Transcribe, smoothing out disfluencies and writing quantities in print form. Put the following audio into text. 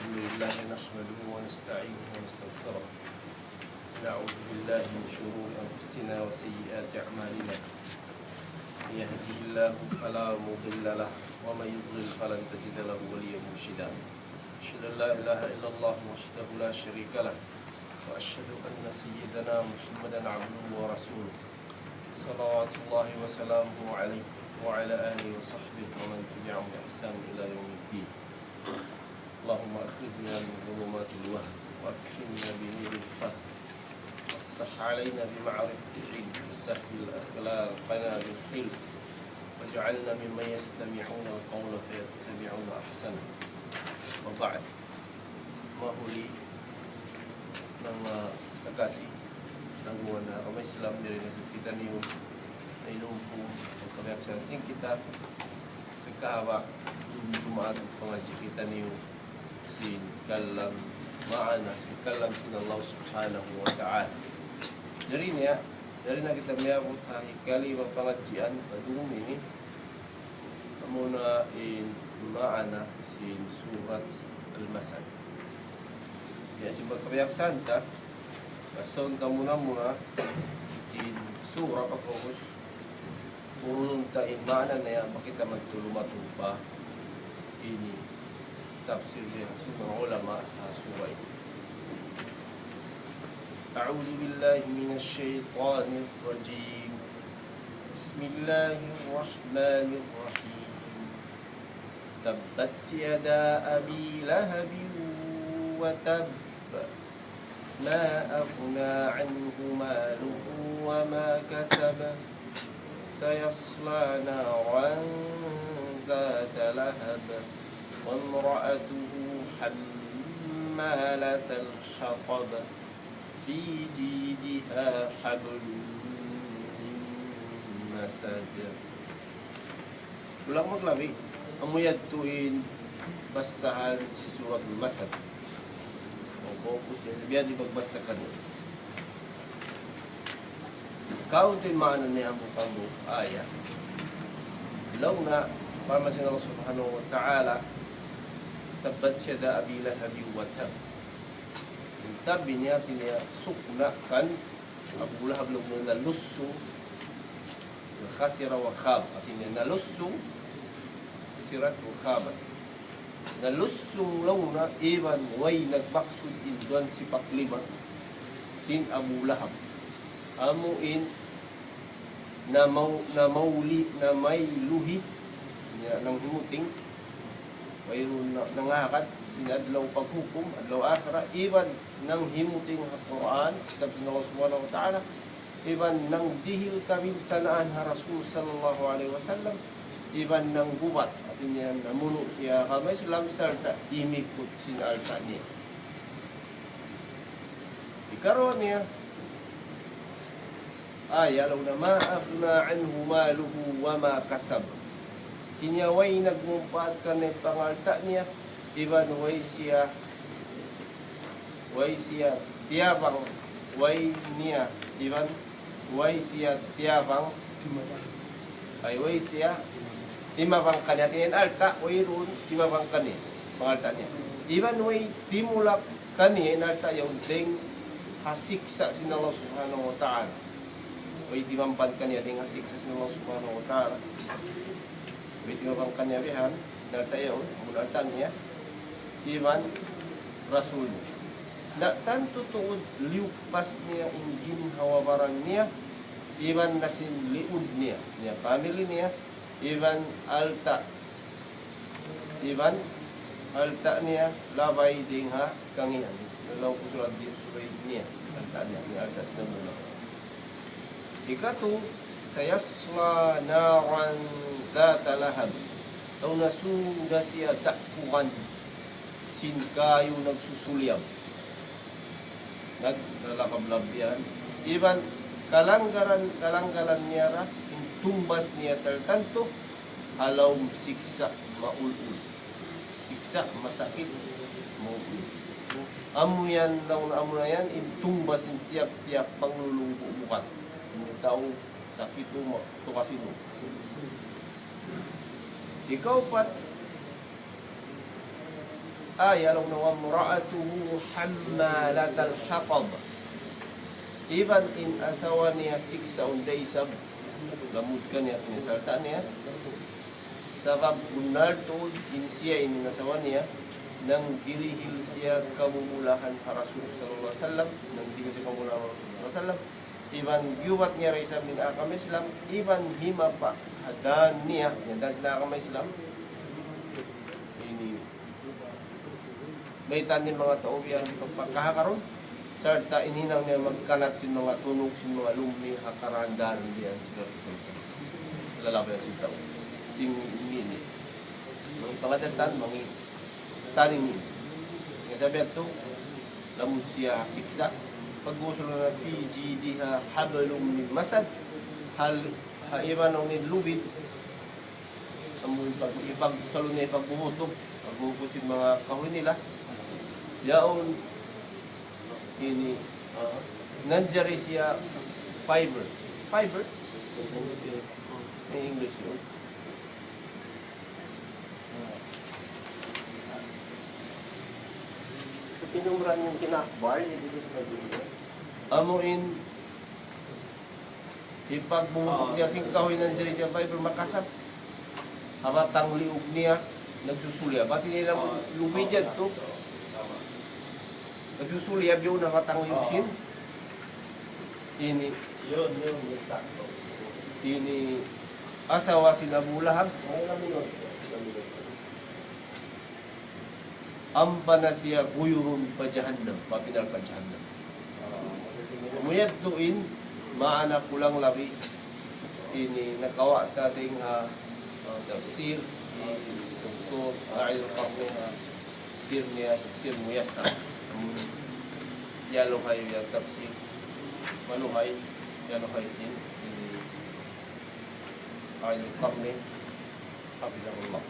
الحمد لله نحمده ونستعينه ونستغفره نعوذ بالله من شرور أنفسنا وسيئات أعمالنا من يهده الله فلا مضل له ومن يضلل فلن تجد له وليا مرشدا أشهد أن لا إله إلا الله وحده لا شريك له وأشهد أن سيدنا محمدا عبده ورسوله صلوات الله وسلامه عليه وعلى آله وصحبه ومن تبعهم بإحسان إلى يوم الدين. اللهم أخرجنا من ظلمات الوهم وأكرمنا بنور الفهم وافتح علينا بمعرفة العلم وسهل أخلاقنا بالحلم واجعلنا ممن يستمعون القول فيتبعون أحسنه. وبعد, mahuli ng kagasi ng na kamay Islam diri sa kita niyo na inumpong pagkabayaksan sing kita sa kahawa dumaan pangadyo kita niyo sin kalam maana sin kalam sin Allah subhanahu wa ta'ala dari na kita mayabot ha hikali mapangadyan padumi ni amuna in maana sin surat al-masad ya sin pagkabayaksan ta kason ta muna in surah pagkakos purulong ta in maana na yan makita magtulumatupa ini tafsir din sa mga ulama surah ini. A'udhu billahi minash shaitanir rajim. Bismillahirrahmanirrahim. Tabbat yada abi lahabin wa tab. ما أغنى عنه ماله وما كسب سيصلى نارا ذات لهب وامرأته حمالة الحطب في جيدها حبل من مسد. Ulang maglabi amuyad tuin basahan si surat al-masad. Fokus yan. Biya di magbasa ka doon. Kauntin maana niya ang bukang ayat. Ilaw na, para sin Allah subhanahu wa ta'ala, tabbat siya da abi lahabi wa tab. Yung tabi niya, sukna kan, Abu Lahab lang na nalusso, khasira wa khab. At niya nalusso, khasirat wa khabat. Nalusong launa iban way nagbaksud induan si paklima sin Abu Lahab amuin na may luhi ng himuting mayroon nangakat sin adlaw paghukom adlaw akhira iban ng himuting Quran kitab sa Allah subhanahu wa ta'ala iban ng dihil kaminsanaan ha Rasul sallallahu alaihi wasallam iban ng gubat at niya namuno siya kamay Islam sarta imikot sinalta niya ikaroon niya law na ma'afna anhu maluhu wa ma kasab kinyaway nagmumpat ka na pangalta niya iban way siya tiyabang way niya iban way siya tiyabang ay way siya timabang kanya tinin alta way ron timabang kanya pangalta niya iban way timulak kanya alta yung ding hasiksa sin Allah subhanahu wa ta'ala way timampan kanya ding hasiksa sin Allah subhanahu wa ta'ala way timabang kanya bihan alta yung alta niya iban rasul na tanto tuod liupas niya ingin hawabaran niya iban nasin liud niya family niya Iban alta niya labay ding ha kangian nalaw ko sulat din subay niya alta niya ni alta sa mula ikatu sayasla naran data lahab taw nasunda siya takpukan sin kayo nagsusulyab naglalakablabyan iban kalanggaran niya ra tumbas niya tertanto alaw siksa maulul siksa masakit maulul amuyan daw na amo na yan tumbas in tiap-tiap panglulungko bukat hindi tao sakit mo to kasi mo ikaw pat ayah long wa mura'atuhu hammalatal hatab. Even in asawa niya siksa unday sab lamud ka niya tinisalta niya sabab unar tuod in siya in asawa niya nang dirihil siya kamumulahan ka Rasul sallallahu alaihi wasallam nang dirihil siya kamumulahan ka Rasul sallallahu alaihi wasallam iban giwat niya risa min akam Islam iban hima pa hadan niya yan dan sila akam Islam ini may tanin mga tao yang pagkakaroon sarta ininang niya magkanat sin mga tunog sin mga lumni hakarandan diyan sila lalaban sin tao ting ini mga pangadatan mga taning ini nga sabi ato lamun siya siksa pag-usul na Fiji diha habalum min masad hal haiban ng nilubid amun pag-ibag salunay pagbuhutog pagbuhutog sin mga kahoy nila yaon ini nandiyan siya fiber in English yun so pinumran yung kinakbar amuin ipagbuhutog niya sing kahoy nandiyan siya fiber makasap hamatang liog niya nagsusulya pati nilang lumid yan to nagsusulyab yun ang katang yusin. Ini, yun, sakto. Ini, asawa sila bulahag. Amba na siya guyurun pa jahannam, papinar pa jahannam. Umuyad tuin, maanak kulang labi. Ini, nakawa kating tafsir, Dr. Ail Qamni, tafsir niya, tafsir Muyassar. Yalo kayo yung tafsir maluhay yalo kayo sin Ail Qamni hafizahullah.